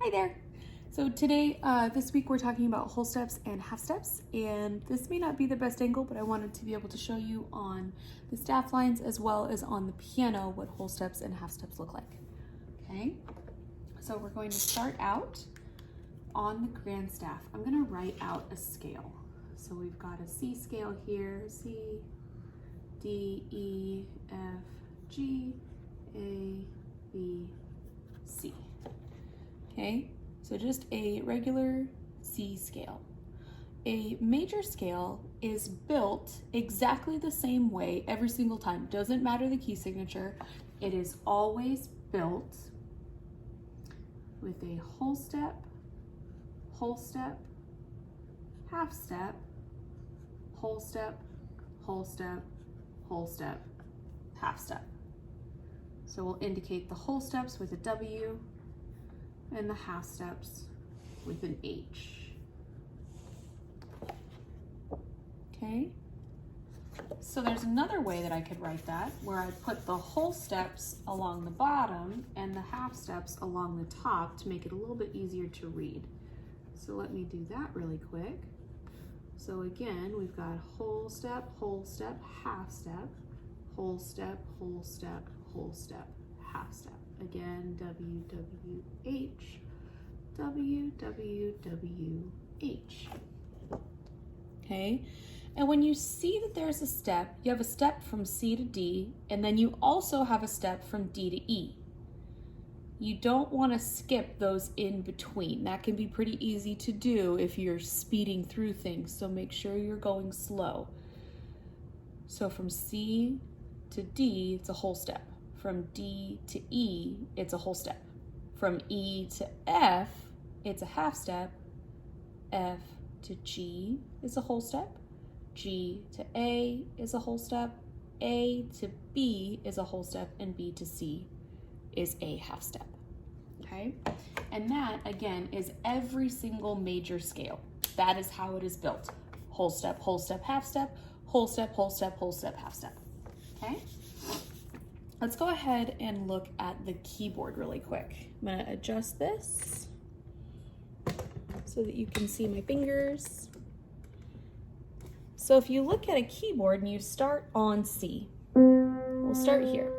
Hi there. So today, this week we're talking about whole steps and half steps, and this may not be the best angle, but I wanted to be able to show you on the staff lines as well as on the piano what whole steps and half steps look like. Okay, so we're going to start out on the grand staff. I'm going to write out a scale. So we've got a C scale here, C, D, E, F, G, A, B, C. Okay, so just a regular C scale. A major scale is built exactly the same way every single time. Doesn't matter the key signature. It is always built with a whole step, half step, whole step, whole step, whole step, half step. So we'll indicate the whole steps with a W and the half steps with an H. Okay, so there's another way that I could write that where I put the whole steps along the bottom and the half steps along the top to make it a little bit easier to read. So let me do that really quick. So again, we've got whole step, half step, whole step, whole step, whole step, half step. Again, W, W, H, W, W, W, H. Okay, and when you see that there's a step, you have a step from C to D, and then you also have a step from D to E. You don't want to skip those in between. That can be pretty easy to do if you're speeding through things, so make sure you're going slow. So from C to D, it's a whole step. From D to E, it's a whole step. From E to F, it's a half step. F to G is a whole step. G to A is a whole step. A to B is a whole step, and B to C is a half step. Okay? And that, again, is every single major scale. That is how it is built. Whole step, half step, whole step, half step. Okay? Let's go ahead and look at the keyboard really quick. I'm gonna adjust this so that you can see my fingers. So if you look at a keyboard and you start on C, we'll start here.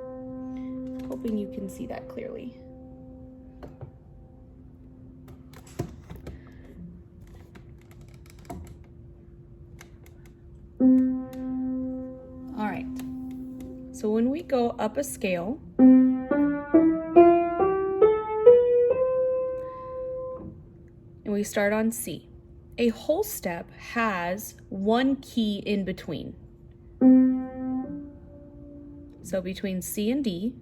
Hoping you can see that clearly. All right. So when we go up a scale, and we start on C, a whole step has one key in between. So between C and D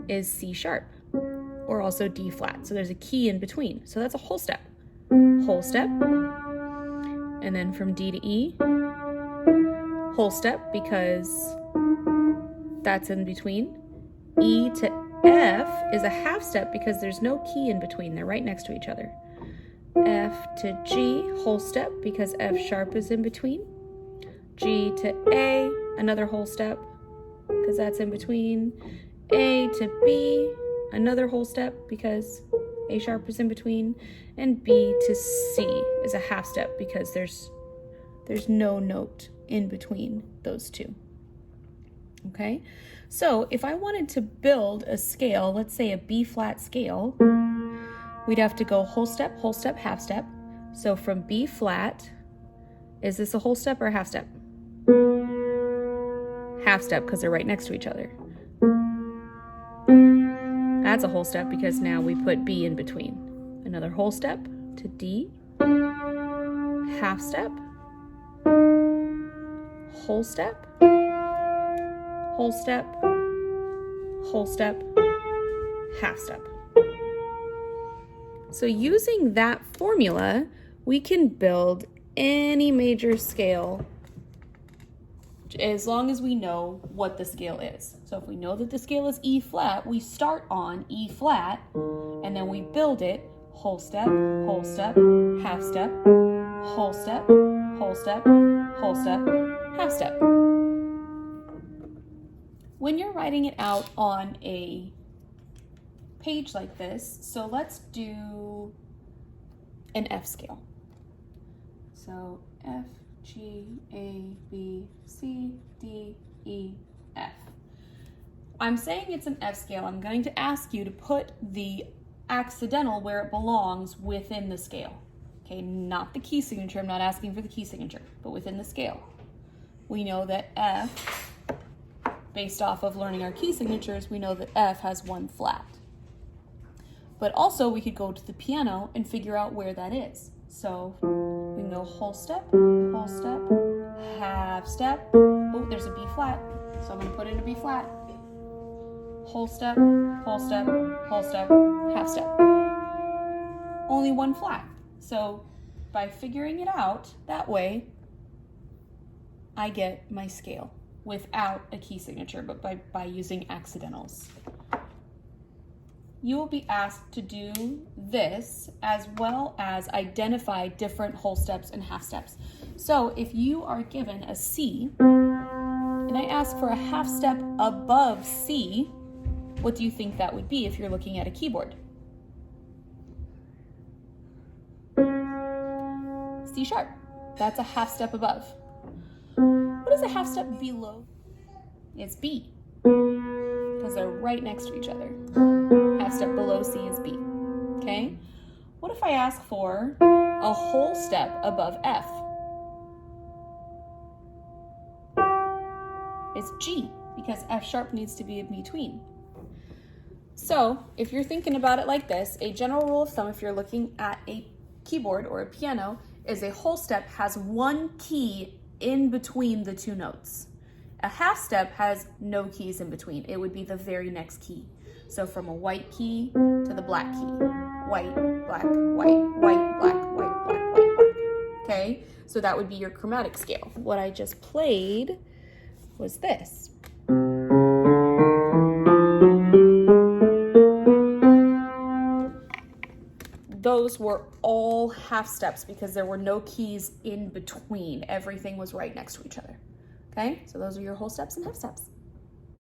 is C sharp, or also D flat. So there's a key in between. So that's a whole step. Whole step. And then from D to E, whole step because that's in between. E to F is a half step because there's no key in between. They're right next to each other. F to G, whole step because F sharp is in between. G to A, another whole step because that's in between. A to B, another whole step because A sharp is in between. And B to C is a half step because there's no note in between those two. Okay, so if I wanted to build a scale, let's say a B flat scale, we'd have to go whole step, half step. So from B flat, is this a whole step or a half step? Half step because they're right next to each other. That's a whole step because now we put B in between. Another whole step to D, half step, whole step, whole step, whole step, half step. So using that formula, we can build any major scale as long as we know what the scale is. So if we know that the scale is E flat, we start on E flat and then we build it whole step, half step, whole step, half step. When you're writing it out on a page like this. So let's do an F scale. So F, G, A, B, C, D, E, F. I'm saying it's an F scale. I'm going to ask you to put the accidental where it belongs within the scale. Okay, not the key signature. I'm not asking for the key signature, but within the scale. We know that F, based off of learning our key signatures, we know that F has one flat. But also we could go to the piano and figure out where that is. So we can go whole step, half step. Oh, there's a B flat, so I'm gonna put in a B flat. Whole step, whole step, whole step, half step. Only one flat. So by figuring it out that way, I get my scale without a key signature, but by using accidentals. You will be asked to do this as well as identify different whole steps and half steps. So if you are given a C and I ask for a half step above C, what do you think that would be if you're looking at a keyboard? C sharp. That's a half step above. What is a half step below? It's B, because they're right next to each other. Half step below C is B, okay? What if I ask for a whole step above F? It's G, because F sharp needs to be in between. So if you're thinking about it like this, a general rule of thumb if you're looking at a keyboard or a piano is a whole step has one key in between the two notes. A half step has no keys in between. It would be the very next key. So from a white key to the black key. White, black, white, white, black, white, black, white, black. Okay? So that would be your chromatic scale. What I just played was this. Those were all half steps because there were no keys in between. Everything was right next to each other. Okay, so those are your whole steps and half steps.